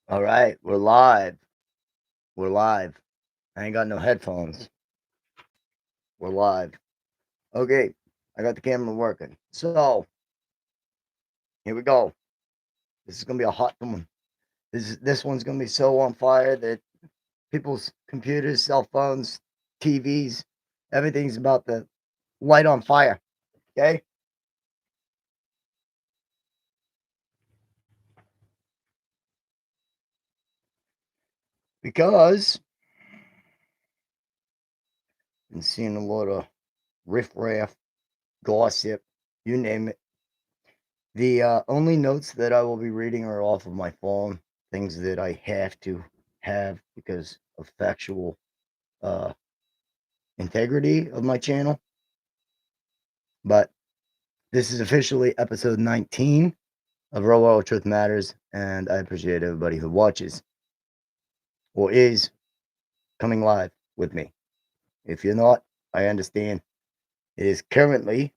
All right, we're live. We're live. I ain't got no headphones. We're live. Okay, I got the camera working. So, here we go. This is gonna be a hot one. This one's gonna be so on fire that people's computers, cell phones, TVs, everything's about to light on fire. Okay? Because I've been seeing a lot of riffraff, gossip, you name it. The only notes that I will be reading are off of my phone, things that I have to have because of factual uh, integrity of my channel. But this is officially episode 19 of Real World Truth Matters, and I appreciate everybody who watches or is coming live with me. If you're not, I understand. It is currently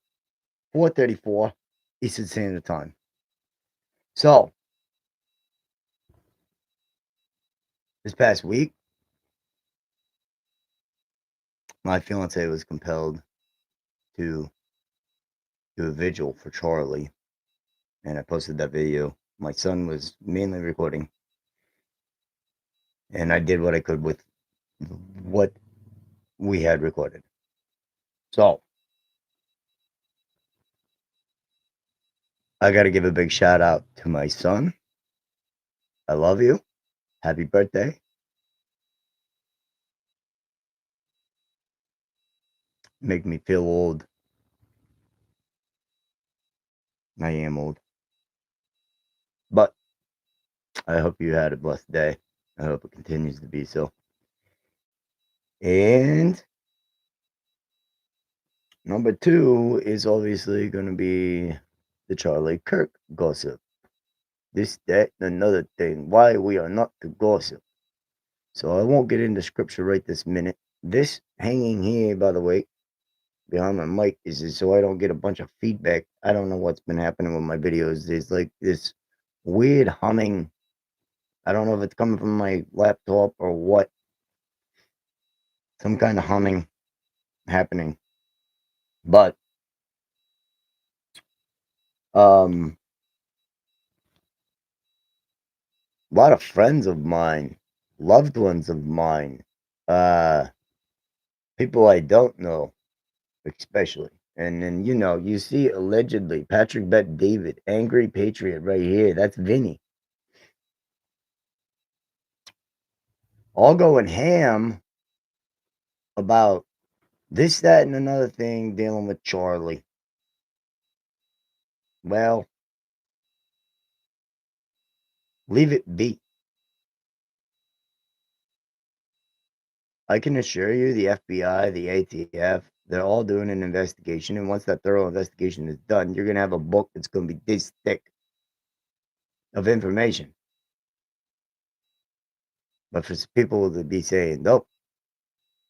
4:34 Eastern Standard Time. So, this past week, my fiance was compelled to do a vigil for Charlie, and I posted that video. My son was mainly recording, and I did what I could with what we had recorded. So, I got to give a big shout out to my son. I love you. Happy birthday. Make me feel old. I am old. But I hope you had a blessed day. I hope it continues to be so. And number two is obviously going to be the Charlie Kirk gossip. This, that, and another thing. Why we are not to gossip. So I won't get into scripture right this minute. This hanging here, by the way, behind my mic is so I don't get a bunch of feedback. I don't know what's been happening with my videos. There's like this weird humming. I don't know if it's coming from my laptop or what. Some kind of humming happening. But a lot of friends of mine, loved ones of mine, uh people I don't know, especially. And then, you see allegedly Patrick Bet David, Angry Patriot right here. That's Vinny. All going ham about this, that, and another thing dealing with Charlie. Well, leave it be. I can assure you the FBI, the ATF, they're all doing an investigation. And once that thorough investigation is done, you're going to have a book that's going to be this thick of information. But for people to be saying, nope,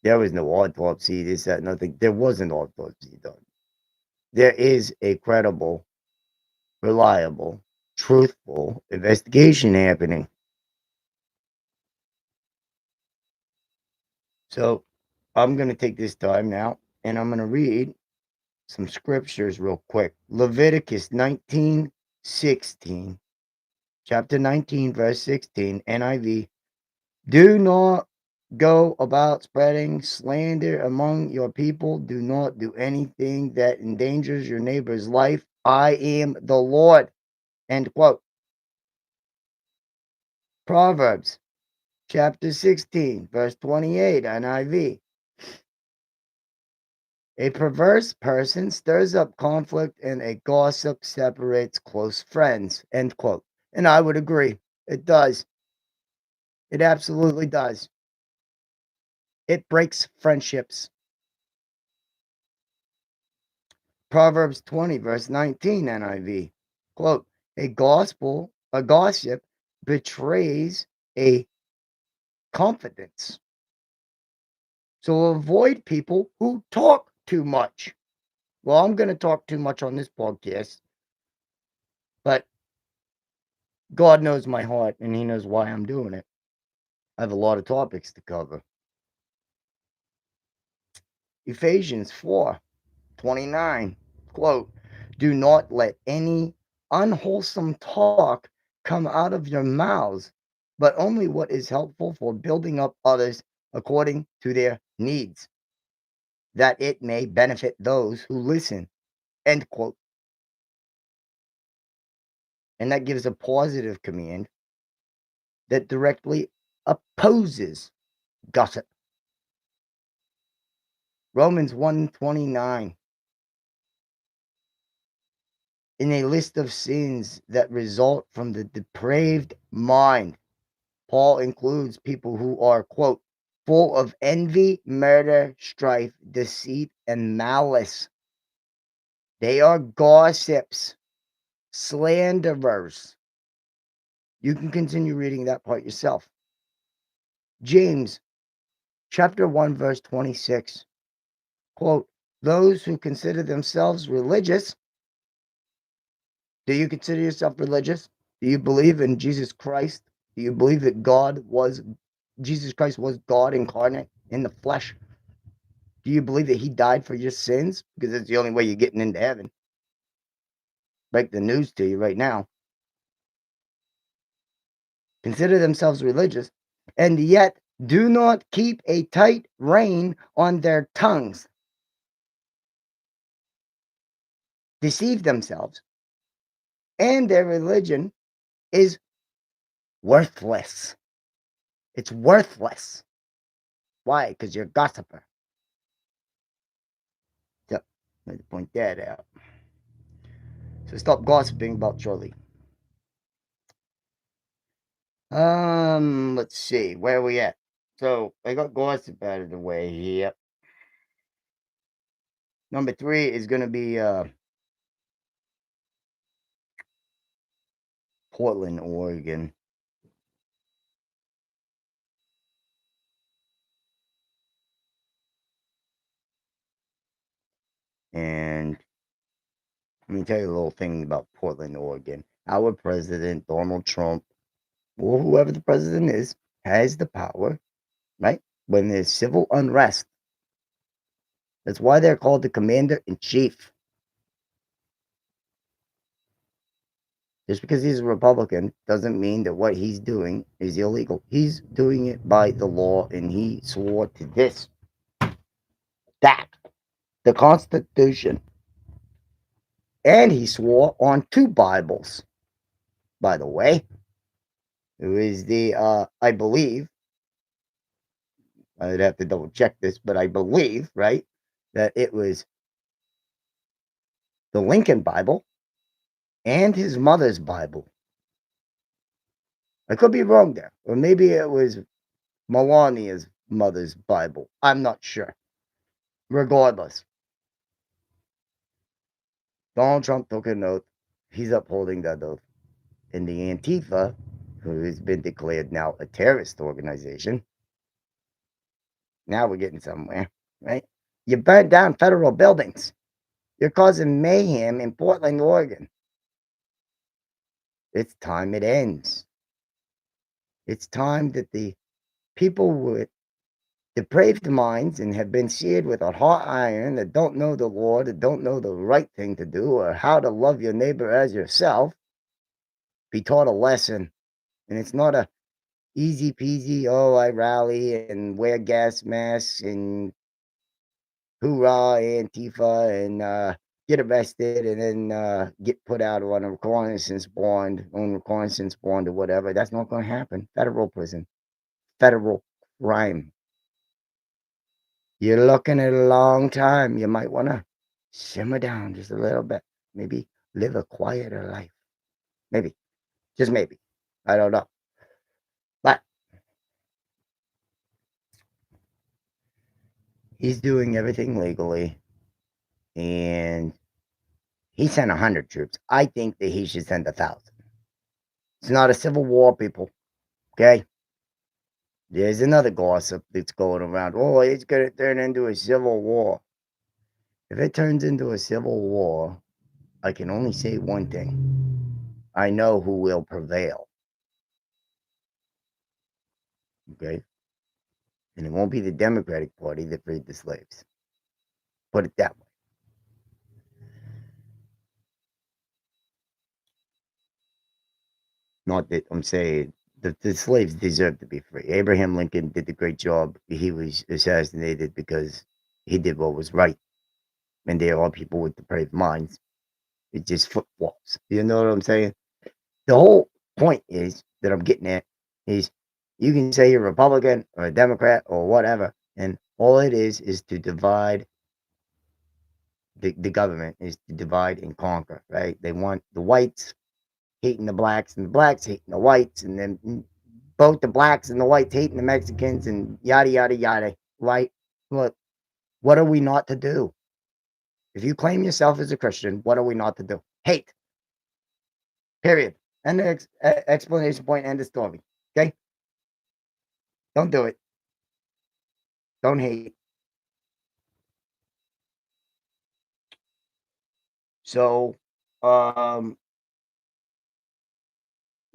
there was no autopsy, this, that, nothing, there was an autopsy done. There is a credible, reliable, truthful investigation happening. So I'm going to take this time now and I'm going to read some scriptures real quick. Leviticus 19:16, chapter 19, verse 16, NIV. Do not go about spreading slander among your people. Do not do anything that endangers your neighbor's life. I am the Lord. End quote. Proverbs chapter 16, verse 28, NIV. A perverse person stirs up conflict and a gossip separates close friends. End quote. And I would agree. It does. It absolutely does. It breaks friendships. Proverbs 20, verse 19, NIV. Quote, a gossip betrays a confidence. So avoid people who talk too much. Well, I'm going to talk too much on this podcast, but God knows my heart, and He knows why I'm doing it. I have a lot of topics to cover. Ephesians 4:29, quote, "Do not let any unwholesome talk come out of your mouths, but only what is helpful for building up others according to their needs, that it may benefit those who listen." End quote. And that gives a positive command that directly opposes gossip. Romans 1:29. In a list of sins that result from the depraved mind, Paul includes people who are, quote, full of envy, murder, strife, deceit, and malice. They are gossips, slanderers. You can continue reading that part yourself. James chapter 1, verse 26, quote, those who consider themselves religious. Do you consider yourself religious? Do you believe in Jesus Christ? Do you believe that Jesus Christ was God incarnate in the flesh? Do you believe that He died for your sins? Because it's the only way you're getting into heaven. Break the news to you right now. Consider themselves religious, and yet do not keep a tight rein on their tongues. Deceive themselves, and their religion is worthless. It's worthless. Why? Because you're a gossiper. So, let me point that out. So stop gossiping about Charlie. Let's see. Where are we at? So I got gossip out of the way here. Number 3 is going to be Portland, Oregon. And let me tell you a little thing about Portland, Oregon. Our president, Donald Trump, or whoever the president is, has the power, right? When there's civil unrest. That's why they're called the commander in chief. Just because he's a Republican doesn't mean that what he's doing is illegal. He's doing it by the law, and he swore to this, that, the Constitution. And he swore on 2 Bibles, by the way. It was I believe, I'd have to double check this, but I believe, right, that it was the Lincoln Bible and his mother's Bible. I could be wrong there. Or maybe it was Melania's mother's Bible. I'm not sure. Regardless, Donald Trump took an oath. He's upholding that oath. And the Antifa, who has been declared now a terrorist organization, now we're getting somewhere, right? You burned down federal buildings. You're causing mayhem in Portland, Oregon. It's time it ends. It's time that the people with depraved minds and have been seared with a hot iron, that don't know the Lord, that don't know the right thing to do or how to love your neighbor as yourself, be taught a lesson. And it's not a easy peasy, oh, I rally and wear gas masks and hoorah, Antifa, and get arrested and then get put out on a reconnaissance bond, or whatever. That's not going to happen. Federal prison, federal crime. You're looking at a long time. You might want to simmer down just a little bit. Maybe live a quieter life. Maybe, just maybe. I don't know. But he's doing everything legally, and he sent 100 troops. I think that he should send 1,000. It's not a civil war, people. Okay? There's another gossip that's going around. Oh, it's going to turn into a civil war. If it turns into a civil war, I can only say one thing. I know who will prevail. Okay? And it won't be the Democratic Party that freed the slaves. Put it that way. Not that I'm saying the slaves deserve to be free. Abraham Lincoln did a great job. He was assassinated because he did what was right. And they are people with depraved minds. It's just footfalls. You know what I'm saying? The whole point is that I'm getting at is you can say you're a Republican or a Democrat or whatever, and all it is to divide the government, is to divide and conquer, right? They want the whites hating the blacks and the blacks hating the whites, and then both the blacks and the whites hating the Mexicans, and yada, yada, yada, right? Look, what are we not to do? If you claim yourself as a Christian, what are we not to do? Hate. Period. End of explanation point, end of story. Okay? Don't do it. Don't hate. So,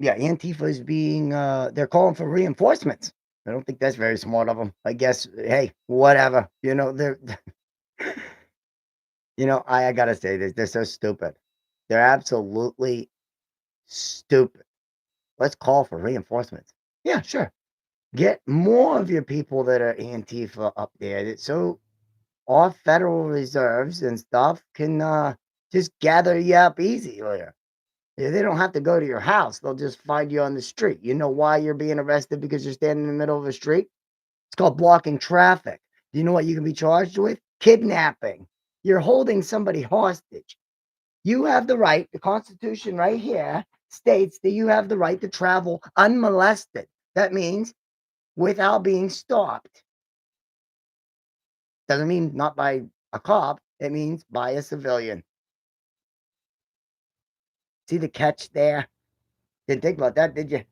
yeah, Antifa is being, they're calling for reinforcements. I don't think that's very smart of them. I guess, hey, whatever. You know, they're, I gotta say this, they're so stupid. They're absolutely stupid. Let's call for reinforcements. Yeah, sure. Get more of your people that are Antifa up there. So our Federal Reserves and stuff can just gather you up easier. Yeah, they don't have to go to your house. They'll just find you on the street. You know why you're being arrested? Because you're standing in the middle of a street? It's called blocking traffic. Do you know what you can be charged with? Kidnapping. You're holding somebody hostage. You have the right, the Constitution right here states that you have the right to travel unmolested. That means without being stopped. Doesn't mean not by a cop, it means by a civilian. See the catch there? Didn't think about that, did you?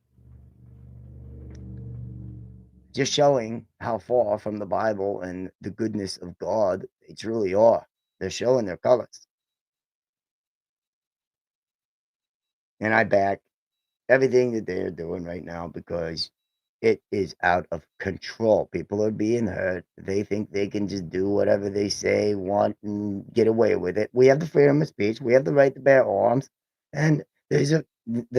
Just showing how far from the Bible and the goodness of God they truly are. They're showing their colors. And I back everything that they're doing right now because it is out of control. People are being hurt. They think they can just do whatever they say, want, and get away with it. We have the freedom of speech. We have the right to bear arms. And the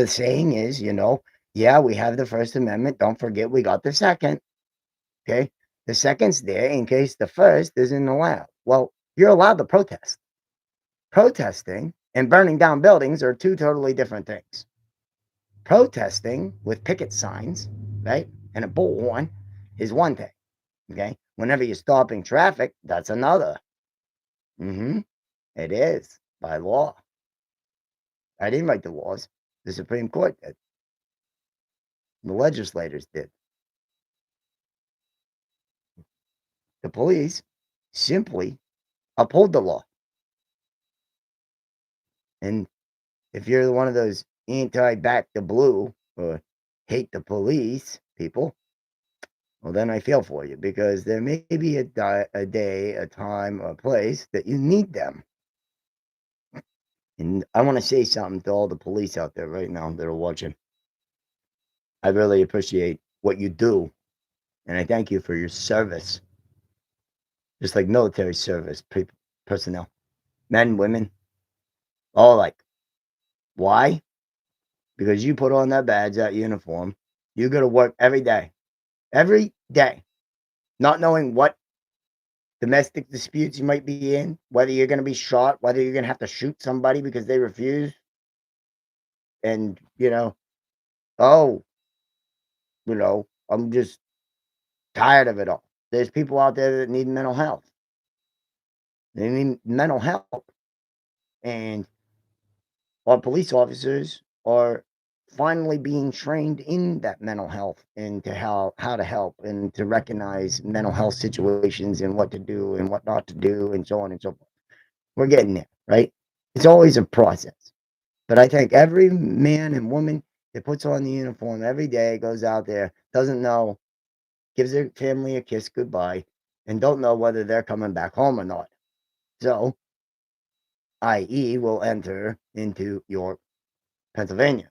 saying is, yeah, we have the First Amendment. Don't forget we got the Second. Okay. The second's there in case the first isn't allowed. Well, you're allowed to protest. Protesting and burning down buildings are two totally different things. Protesting with picket signs, right, and a bullhorn is one thing. Okay. Whenever you're stopping traffic, that's another. It is by law. I didn't write the laws. The Supreme Court did. The legislators did. The police simply uphold the law. And if you're one of those anti-back the blue or hate the police people, well, then I feel for you because there may be a day, a time, a place that you need them. And I want to say something to all the police out there right now that are watching. I really appreciate what you do, and I thank you for your service. Just like military service personnel, men, women, all alike. Why? Because you put on that badge, that uniform. You go to work every day, not knowing what domestic disputes you might be in, whether you're going to be shot, whether you're going to have to shoot somebody because they refuse. And, oh, I'm just tired of it all. There's people out there that need mental health. They need mental help. And our police officers are finally being trained in that mental health and to how to help and to recognize mental health situations and what to do and what not to do and so on and so forth. We're getting there, right? It's always a process. But I think every man and woman that puts on the uniform every day, goes out there, doesn't know, gives their family a kiss goodbye, and don't know whether they're coming back home or not. So, i.e., will enter into your Pennsylvania.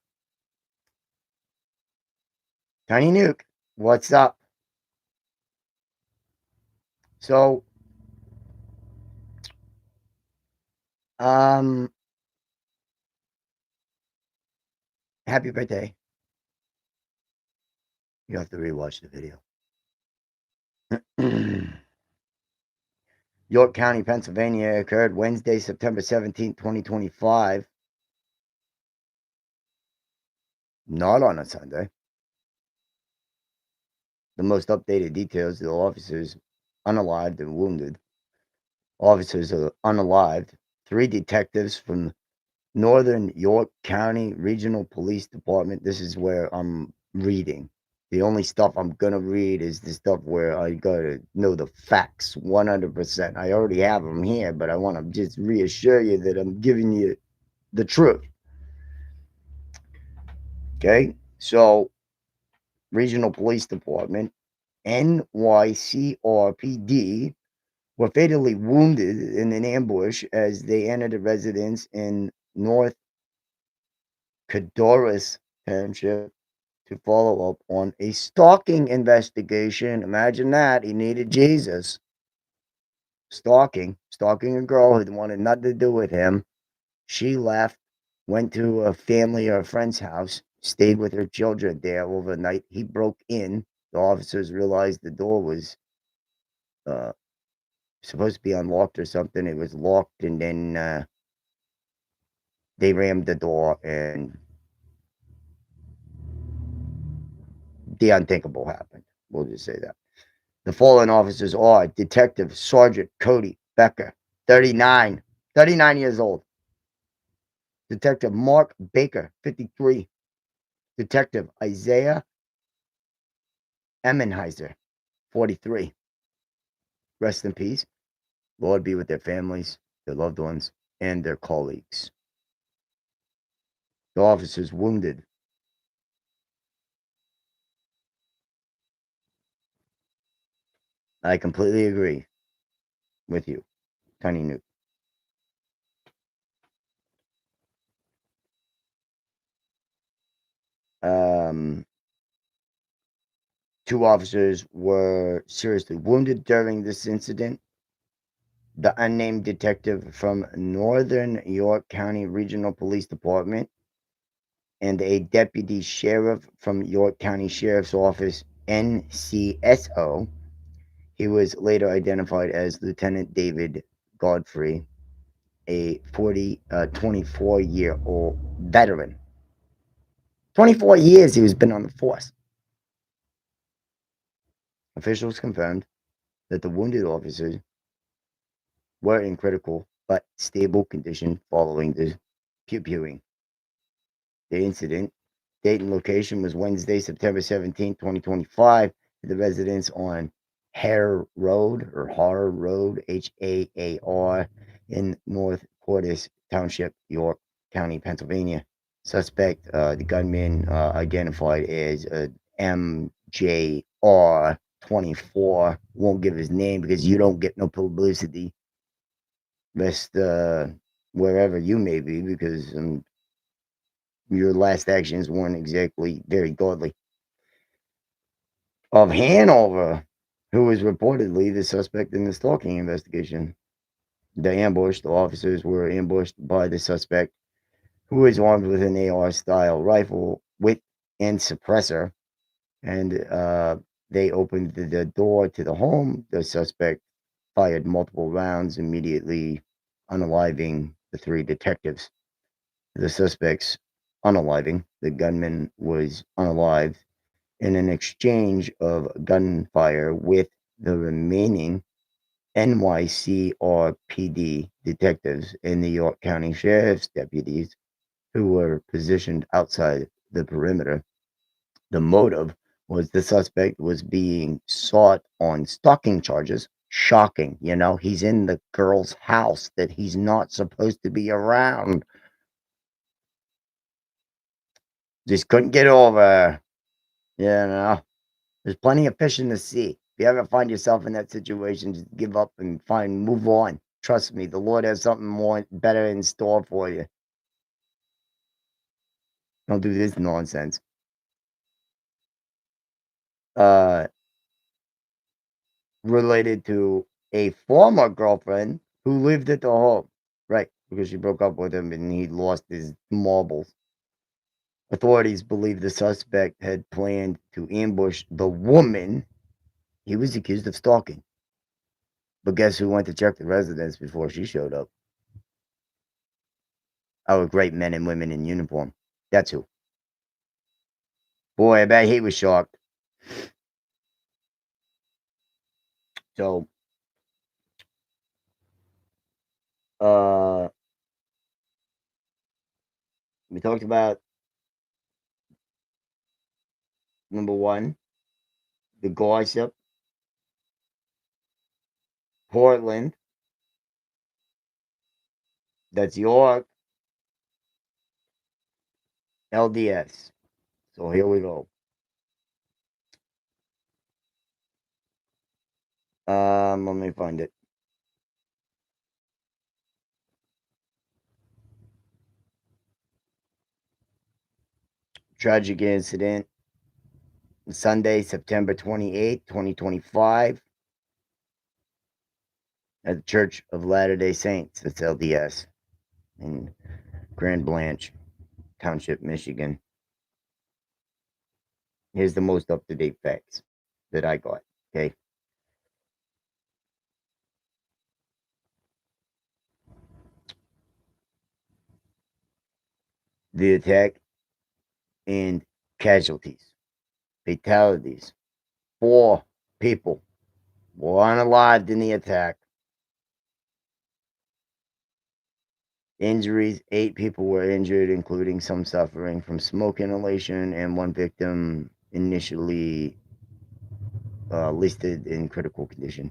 Tiny Nuke, what's up? So, um, happy birthday. You have to rewatch the video. York County, Pennsylvania occurred Wednesday, September 17th, 2025. Not on a Sunday. The most updated details: the officers unalived and wounded. Officers are unalived. 3 detectives from Northern York County Regional Police Department. This is where I'm reading. The only stuff I'm gonna read is the stuff where I gotta know the facts 100%. I already have them here, but I want to just reassure you that I'm giving you the truth. Okay, so Regional Police Department, NYCRPD, were fatally wounded in an ambush as they entered a residence in North Cadorus Township to follow up on a stalking investigation. Imagine that. He needed Jesus. Stalking a girl who wanted nothing to do with him. She left, went to a family or a friend's house, stayed with her children there overnight. He broke in. The officers realized the door was uh, supposed to be unlocked or something. It was locked, and then they rammed the door, and the unthinkable happened. We'll just say that. The fallen officers are Detective Sergeant Cody Becker, 39 years old. Detective Mark Baker, 53. Detective Isaiah Emmenheiser, 43. Rest in peace. Lord be with their families, their loved ones, and their colleagues. The officers wounded. I completely agree with you, Tiny Nuke. Um, 2 officers were seriously wounded during this incident. The unnamed detective from Northern York County Regional Police Department and a deputy sheriff from York County Sheriff's Office, NCSO. He was later identified as Lieutenant David Godfrey, a 24-year-old veteran. 24 years he was been on the force. Officials confirmed that the wounded officers were in critical but stable condition following the pew-pewing. The incident date and location was Wednesday, September 17th, 2025, at the residence on Har Road, Haar, in North Cordis Township, York County, Pennsylvania. Suspect, the gunman, identified as MJR 24. Won't give his name because you don't get no publicity. Rest wherever you may be, because your last actions weren't exactly very godly. Of Hanover, who was reportedly the suspect in the stalking investigation. The officers were ambushed by the suspect, who was armed with an AR-style rifle with and suppressor, and they opened the door to the home. The suspect fired multiple rounds, immediately unaliving the 3 detectives. The suspect's unaliving, the gunman was unalived in an exchange of gunfire with the remaining NYCRPD detectives and the York County Sheriff's deputies who were positioned outside the perimeter. The motive was the suspect was being sought on stalking charges. Shocking, he's in the girl's house that he's not supposed to be around. Just couldn't get over, there's plenty of fish in the sea. If you ever find yourself in that situation, just give up and move on. Trust me, the Lord has something more better in store for you. Don't do this nonsense. Uh, Related to a former girlfriend who lived at the home. Right, because she broke up with him and he lost his marbles. Authorities believe the suspect had planned to ambush the woman he was accused of stalking. But guess who went to check the residence before she showed up? Our great men and women in uniform. That's who. Boy, I bet he was shocked. So, uh, we talked about number one, the gossip, Portland, that's York, LDS. So here we go. Let me find it. Tragic incident, Sunday, September 28th, 2025, at the Church of Latter-day Saints. That's LDS in Grand Blanche Township, Michigan. Here's the most up-to-date facts that I got, okay? The attack and casualties, fatalities. 4 people were unalived in the attack. Injuries, 8 people were injured, including some suffering from smoke inhalation, and 1 victim initially listed in critical condition.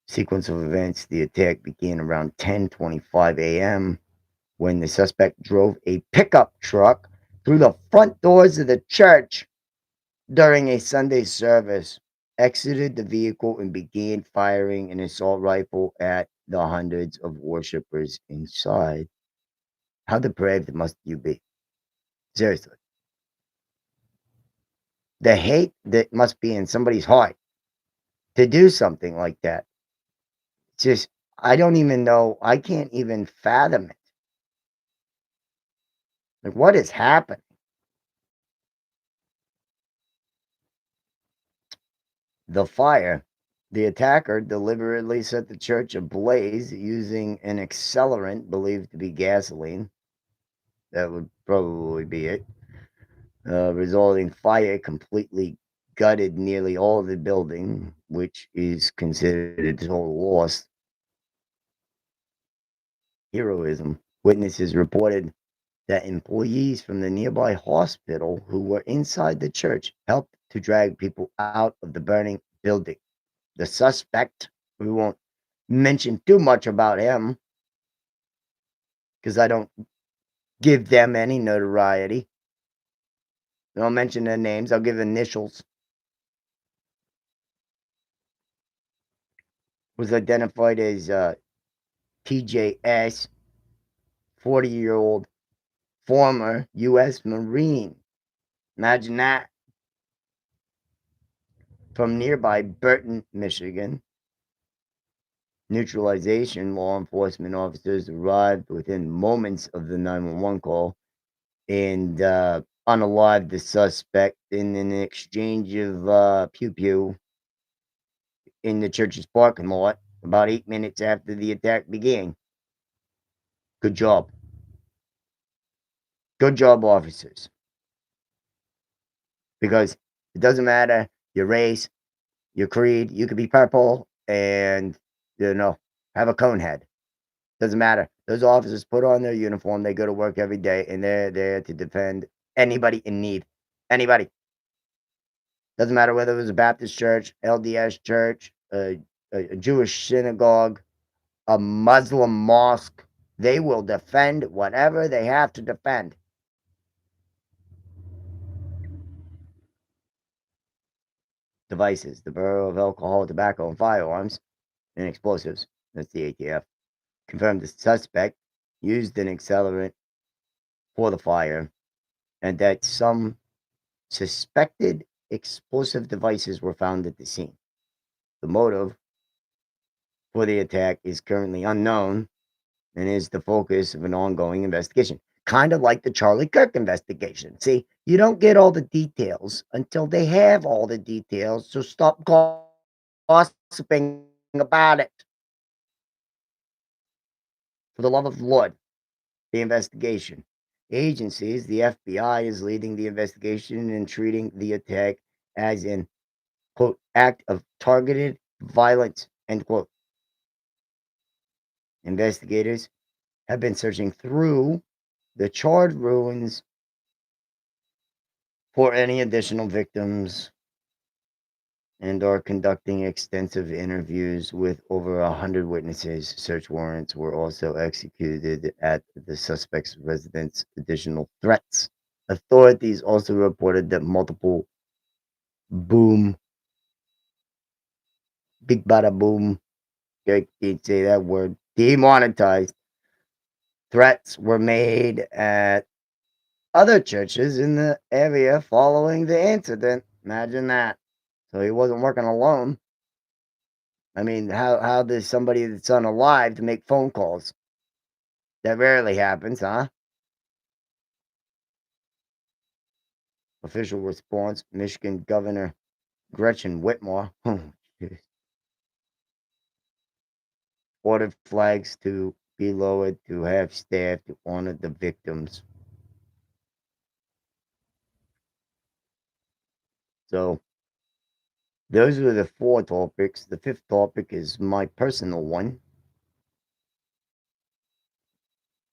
Sequence of events: the attack began around 10:25 a.m. when the suspect drove a pickup truck through the front doors of the church during a Sunday service, exited the vehicle, and began firing an assault rifle at the hundreds of worshippers inside. How depraved must you be? Seriously. The hate that must be in somebody's heart to do something like that. Just, I don't even know. I can't even fathom it. Like, what is happening? The fire. The attacker deliberately set the church ablaze using an accelerant believed to be gasoline. That would probably be it. Resulting fire completely gutted nearly all of the building, which is considered a total loss. Heroism. Witnesses reported that employees from the nearby hospital who were inside the church helped to drag people out of the burning building. The suspect, we won't mention too much about him because I don't give them any notoriety. I don't mention their names, I'll give initials. Was identified as TJS, 40-year-old former U.S. Marine. Imagine that. From nearby Burton, Michigan. Neutralization law enforcement officers arrived within moments of the 911 call and unalived the suspect in an exchange of pew-pew in the church's parking lot about 8 minutes after the attack began. Good job. Good job, officers. Because it doesn't matter your race, your creed. You could be purple and, have a cone head. Doesn't matter. Those officers put on their uniform. They go to work every day, and they're there to defend anybody in need. Anybody. Doesn't matter whether it was a Baptist church, LDS church, a Jewish synagogue, a Muslim mosque. They will defend whatever they have to defend. Devices. The Bureau of Alcohol, Tobacco, and Firearms and Explosives. That's the ATF. Confirmed the suspect used an accelerant for the fire, and that some suspected explosive devices were found at the scene. The motive for the attack is currently unknown and is the focus of an ongoing investigation. Kind of like the Charlie Kirk investigation. See, you don't get all the details until they have all the details, so stop gossiping about it. For the love of the Lord, the investigation. Agencies, the FBI is leading the investigation and treating the attack as an, quote, act of targeted violence, end quote. Investigators have been searching through the charred ruins for any additional victims and are conducting extensive interviews with over 100 witnesses. Search warrants were also executed at the suspect's residence. Additional threats. Authorities also reported that multiple boom, big bada boom, I can't say that word, demonetized threats were made at other churches in the area following the incident. Imagine that. So he wasn't working alone. I mean, how does somebody that's unalive to make phone calls? That rarely happens, huh? Official response, Michigan Governor Gretchen Whitmer ordered flags to be lowered to have staff to honor the victims. So those were the 4 topics. The 5th topic is my personal one.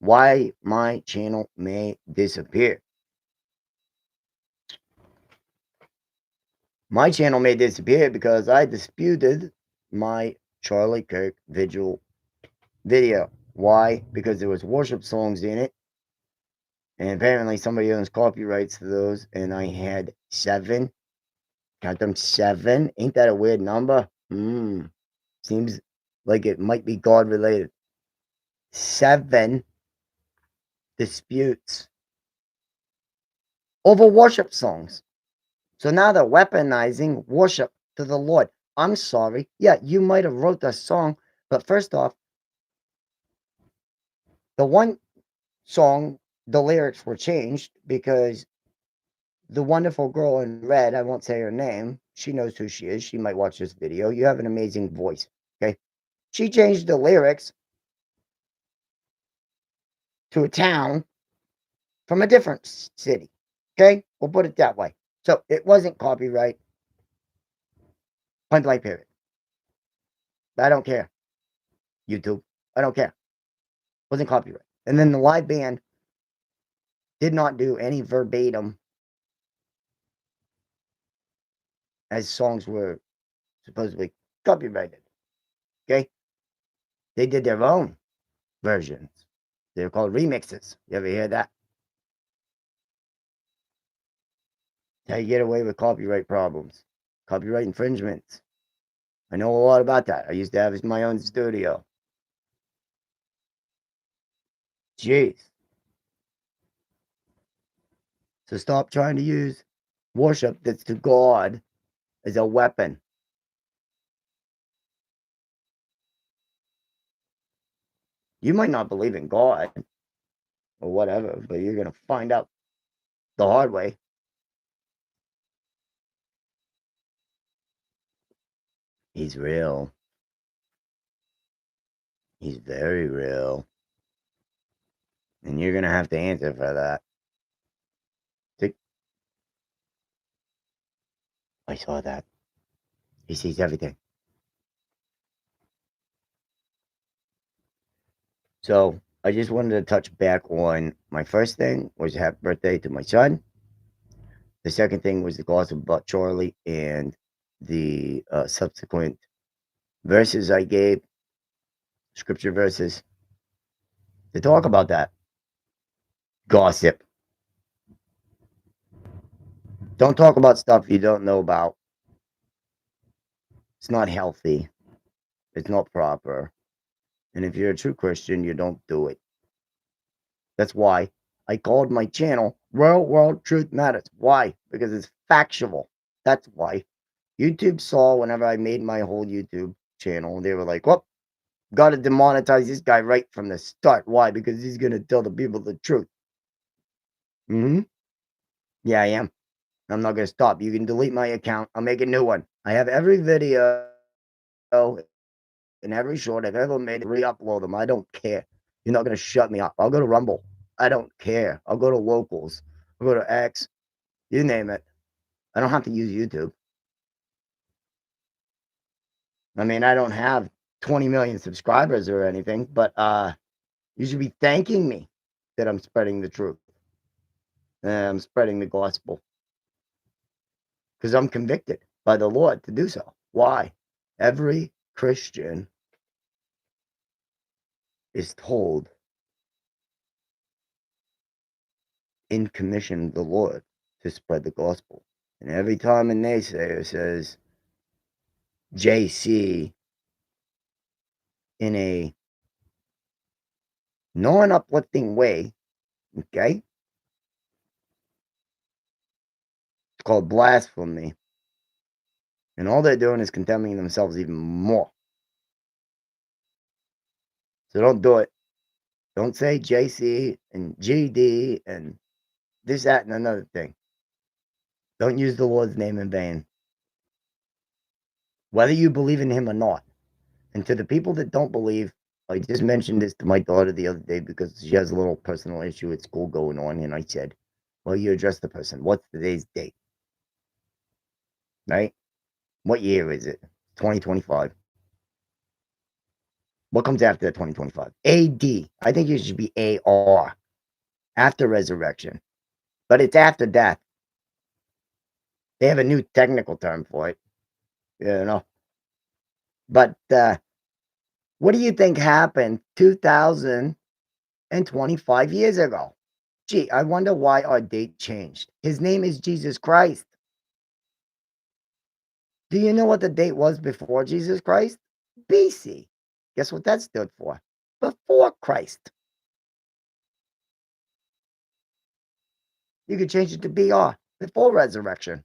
Why my channel may disappear. My channel may disappear because I disputed my Charlie Kirk vigil video. Why? Because there was worship songs in it. And apparently somebody owns copyrights to those. And I had 7. Count them 7. Ain't that a weird number? Seems like it might be God related. 7 disputes over worship songs. So now they're weaponizing worship to the Lord. I'm sorry. Yeah, you might have wrote the song, but first off, the one song, the lyrics were changed because the wonderful girl in red, I won't say her name, she knows who she is. She might watch this video. You have an amazing voice. Okay. She changed the lyrics to a town from a different city. Okay. We'll put it that way. So it wasn't copyright. Point blank period. I don't care. YouTube. I don't care. Wasn't copyright. And then the live band did not do any verbatim as songs were supposedly copyrighted. Okay. They did their own versions. They're called remixes. You ever hear that? How you get away with copyright problems, copyright infringements. I know a lot about that. I used to have my own studio. Jeez. So stop trying to use worship that's to God as a weapon. You might not believe in God or whatever, but you're going to find out the hard way. He's real. He's very real. And you're going to have to answer for that. I saw that. He sees everything. So I just wanted to touch back on my first thing was happy birthday to my son. The second thing was the gossip about Charlie and the subsequent verses I gave, scripture verses, to talk about that. Gossip. Don't talk about stuff you don't know about. It's not healthy. It's not proper. And if you're a true Christian, you don't do it. That's why I called my channel Real World Truth Matters. Why? Because it's factual. That's why. YouTube saw whenever I made my whole YouTube channel, they were like, "Well, got to demonetize this guy right from the start." Why? Because he's going to tell the people the truth. Hmm. Yeah, I am. I'm not going to stop. You can delete my account. I'll make a new one. I have every video and every short I've ever made, re-upload them. I don't care. You're not going to shut me up. I'll go to Rumble. I don't care. I'll go to Locals. I'll go to X. You name it. I don't have to use YouTube. I mean, I don't have 20 million subscribers or anything, but you should be thanking me that I'm spreading the truth. And I'm spreading the gospel because I'm convicted by the Lord to do so. Why? Every Christian is told in commission of the Lord to spread the gospel. And every time a naysayer says JC in a non-uplifting way, okay? It's called blasphemy. And all they're doing is condemning themselves even more. So don't do it. Don't say JC and GD and this, that, and another thing. Don't use the Lord's name in vain. Whether you believe in him or not. And to the people that don't believe, I just mentioned this to my daughter the other day because she has a little personal issue at school going on. And I said, well, you address the person. What's today's date? Right? What year is it? 2025. What comes after 2025? AD. I think it should be AR. After resurrection. But it's after death. They have a new technical term for it. You know. But what do you think happened 2025 years ago? Gee, I wonder why our date changed. His name is Jesus Christ. Do you know what the date was before Jesus Christ? BC. Guess what that stood for? Before Christ. You could change it to BR, before resurrection.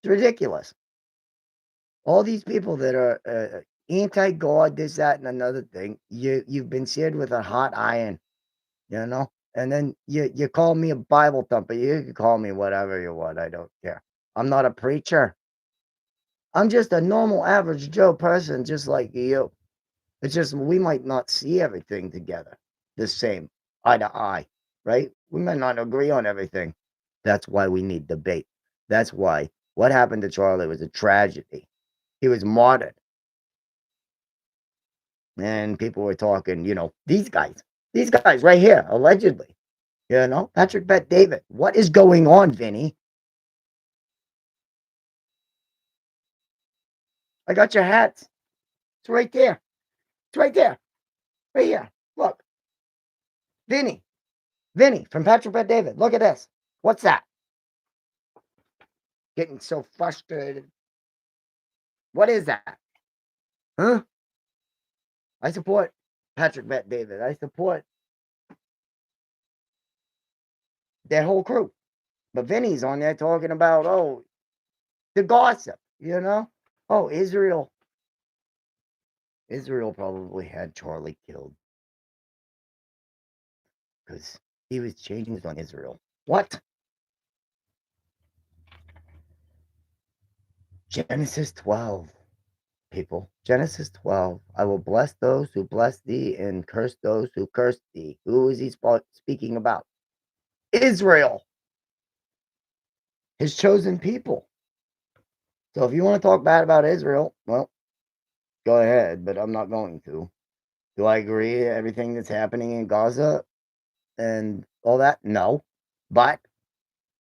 It's ridiculous. All these people that are anti-God, this, that, and another thing, you've been seared with a hot iron, you know? And then you call me a Bible thumper. You can call me whatever you want. I don't care. I'm not a preacher. I'm just a normal, average Joe person, just like you. It's just we might not see everything together the same, eye to eye, right? We might not agree on everything. That's why we need debate. That's why what happened to Charlie was a tragedy. He was martyred. And people were talking, these guys right here, allegedly, Patrick Bet David. What is going on, Vinny? I got your hats. It's right there. It's right there. Right here. Look. Vinny from Patrick Bet David. Look at this. What's that? Getting so frustrated. What is that? Huh? I support Patrick Bet David. I support that whole crew. But Vinny's on there talking about, the gossip, Oh, Israel probably had Charlie killed because he was changing on Israel. What? Genesis 12, people. Genesis 12. I will bless those who bless thee and curse those who curse thee. Who is he speaking about? Israel, his chosen people. So if you want to talk bad about Israel, well, go ahead, but I'm not going to. Do I agree everything that's happening in Gaza and all that? No. But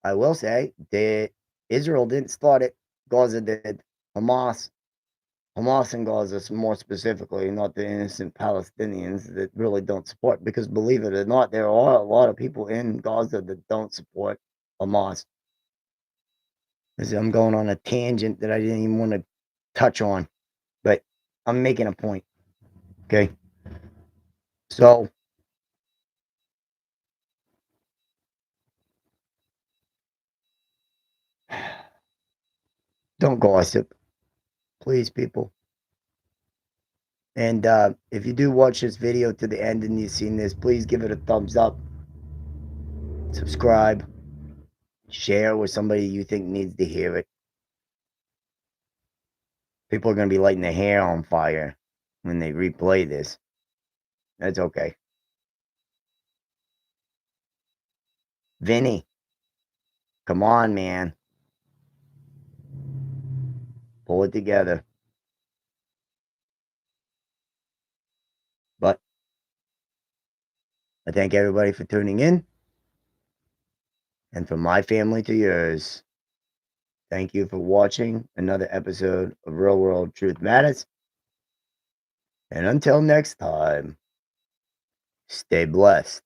I will say that Israel didn't start it. Gaza did. Hamas and Gaza, more specifically, not the innocent Palestinians that really don't support. Because believe it or not, there are a lot of people in Gaza that don't support Hamas. I'm going on a tangent that I didn't even want to touch on, but I'm making a point. Okay. So Don't gossip. Please, people. And if you do watch this video to the end and you've seen this, please give it a thumbs up. Subscribe. Share with somebody you think needs to hear it. People are going to be lighting their hair on fire when they replay this. That's okay. Vinny, come on, man. Pull it together. But I thank everybody for tuning in. And from my family to yours, thank you for watching another episode of Real World Truth Matters. And until next time, stay blessed.